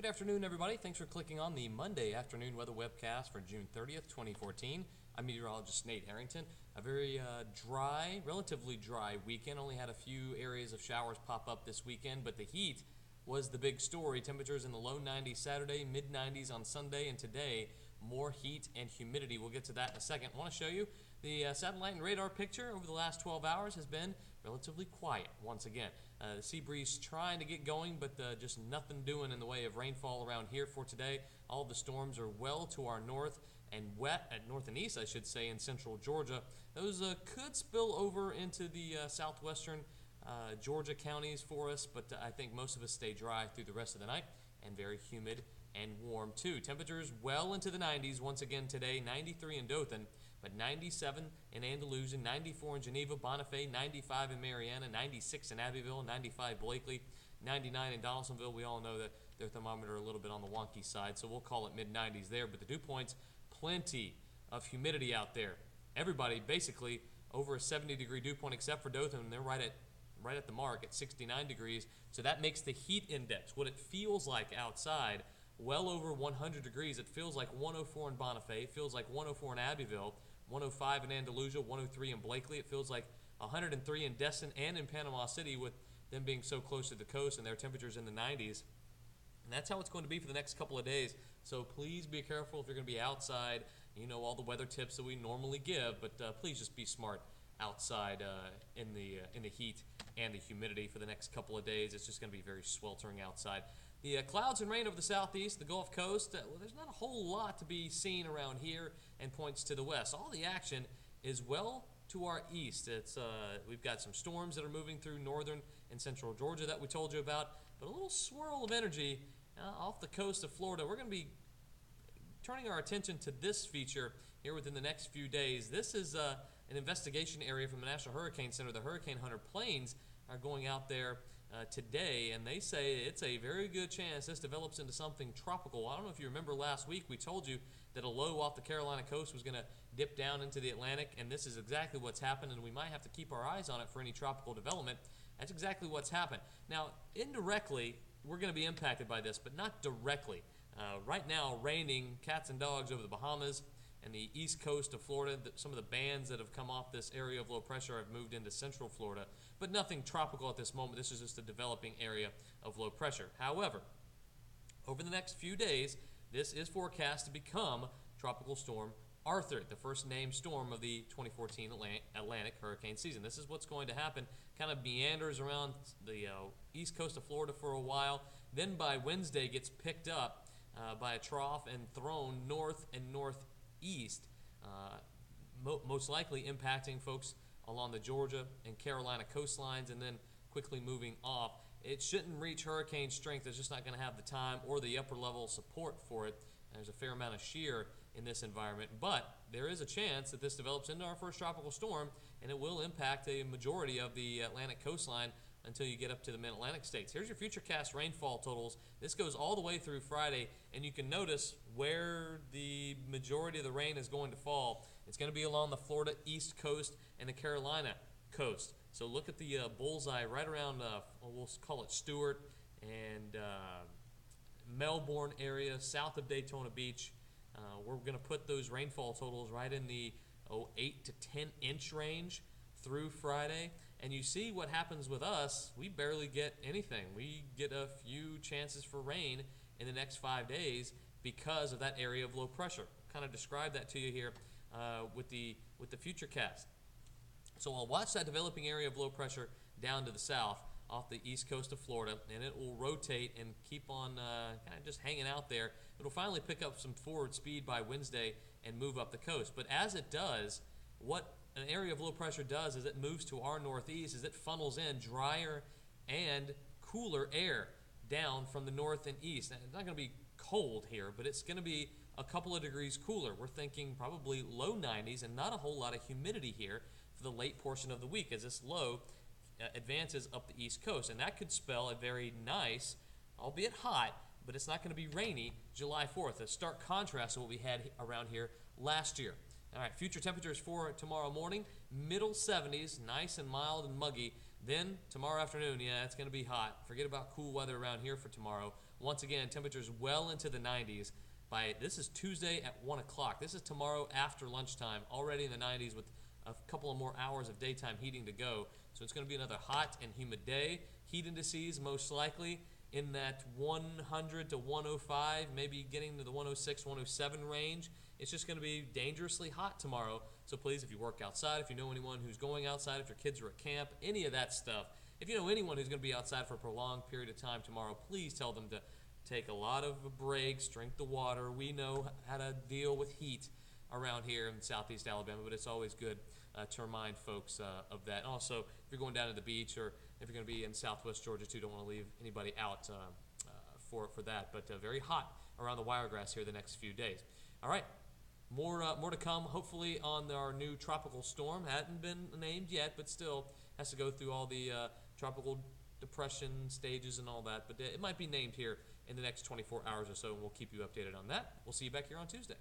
Good afternoon, everybody. Thanks for clicking on the Monday Afternoon Weather Webcast for June 30th, 2014. I'm meteorologist Nate Harrington. A very dry, relatively dry weekend. Only had a few areas of showers pop up this weekend, but the heat was the big story. Temperatures in the low 90s Saturday, mid 90s on Sunday, and today more heat and humidity. We'll get to that in a second. I want to show you the satellite and radar picture over the last 12 hours has been relatively quiet once again. The sea breeze trying to get going, but just nothing doing in the way of rainfall around here for today. All the storms are well to our north and wet at north and east, I should say, in central Georgia. Those could spill over into the southwestern Georgia counties for us, but I think most of us stay dry through the rest of the night and very humid and warm too. Temperatures well into the 90s once again today, 93 in Dothan, but 97 in Andalusia, 94 in Geneva, Bonifay, 95 in Mariana, 96 in Abbeville, 95 Blakely, 99 in Donaldsonville. We all know that their thermometer a little bit on the wonky side, so we'll call it mid-90s there. But the dew points, plenty of humidity out there. Everybody basically over a 70-degree dew point except for Dothan. They're right at the mark at 69 degrees. So that makes the heat index, what it feels like outside, well over 100 degrees. It feels like 104 in Bonifay. It feels like 104 in Abbeville, 105 in Andalusia, 103 in Blakely. It feels like 103 in Destin and in Panama City, with them being so close to the coast and their temperatures in the 90s. And that's how it's going to be for the next couple of days. So please be careful if you're going to be outside. You know all the weather tips that we normally give, but please just be smart outside in the heat and the humidity for the next couple of days. It's just going to be very sweltering outside. The clouds and rain over the southeast, the Gulf Coast, well, there's not a whole lot to be seen around here, and points to the west. All the action is well to our east. We've got some storms that are moving through northern and central Georgia that we told you about, but a little swirl of energy off the coast of Florida. We're going to be turning our attention to this feature here within the next few days. This is an investigation area from the National Hurricane Center. The Hurricane Hunter planes are going out there today, and they say it's a very good chance this develops into something tropical. I don't know if you remember last week we told you that a low off the Carolina coast was going to dip down into the Atlantic, and this is exactly what's happened, and we might have to keep our eyes on it for any tropical development. That's exactly what's happened. Now, indirectly, we're going to be impacted by this, but not directly. Right now, raining cats and dogs over the Bahamas and the east coast of Florida. Some of the bands that have come off this area of low pressure have moved into central Florida, but nothing tropical at this moment. This is just a developing area of low pressure. However, over the next few days, this is forecast to become Tropical Storm Arthur, the first named storm of the 2014 Atlantic hurricane season. This is what's going to happen. Kind of meanders around the east coast of Florida for a while. Then by Wednesday gets picked up by a trough and thrown north and northeast, most likely impacting folks along the Georgia and Carolina coastlines, and then quickly moving off. It shouldn't reach hurricane strength. It's just not going to have the time or the upper level support for it. There's a fair amount of shear in this environment, but there is a chance that this develops into our first tropical storm, and it will impact a majority of the Atlantic coastline until you get up to the mid-Atlantic states. Here's your futurecast rainfall totals. This goes all the way through Friday, and you can notice where the majority of the rain is going to fall. It's going to be along the Florida east coast and the Carolina coast. So look at the bullseye right around, we'll call it Stewart and Melbourne area, south of Daytona Beach. We're going to put those rainfall totals right in the 8 to 10 inch range through Friday, and you see what happens with us. We barely get anything. We get a few chances for rain in the next 5 days because of that area of low pressure. Kind of describe that to you here with the futurecast. So I'll watch that developing area of low pressure down to the south off the east coast of Florida, and it will rotate and keep on kind of just hanging out there. It'll finally pick up some forward speed by Wednesday and move up the coast. But as it does, what an area of low pressure does is it moves to our northeast, as it funnels in drier and cooler air down from the north and east. Now, it's not going to be cold here, but it's going to be a couple of degrees cooler. We're thinking probably low 90s and not a whole lot of humidity here for the late portion of the week as this low advances up the east coast, and that could spell a very nice, albeit hot, but it's not going to be rainy, July 4th, a stark contrast to what we had around here last year. All right, future temperatures for tomorrow morning, middle 70s, nice and mild and muggy. Then tomorrow afternoon, yeah, it's going to be hot. Forget about cool weather around here for tomorrow. Once again, temperatures well into the 90s. This is Tuesday at 1 o'clock. This is tomorrow after lunchtime, already in the 90s with a couple of more hours of daytime heating to go. So it's going to be another hot and humid day. Heat indices most likely in that 100 to 105, maybe getting to the 106, 107 range. It's just going to be dangerously hot tomorrow. So please, if you work outside, if you know anyone who's going outside, if your kids are at camp, any of that stuff, if you know anyone who's going to be outside for a prolonged period of time tomorrow, please tell them to take a lot of breaks, drink the water. We know how to deal with heat around here in southeast Alabama, but it's always good to remind folks of that. And also, if you're going down to the beach or if you're going to be in southwest Georgia too, don't want to leave anybody out for that. But very hot around the Wiregrass here the next few days. All right, more to come, hopefully, on our new tropical storm. Hadn't been named yet, but still has to go through all the tropical depression stages and all that. But it might be named here in the next 24 hours or so, and we'll keep you updated on that. We'll see you back here on Tuesday.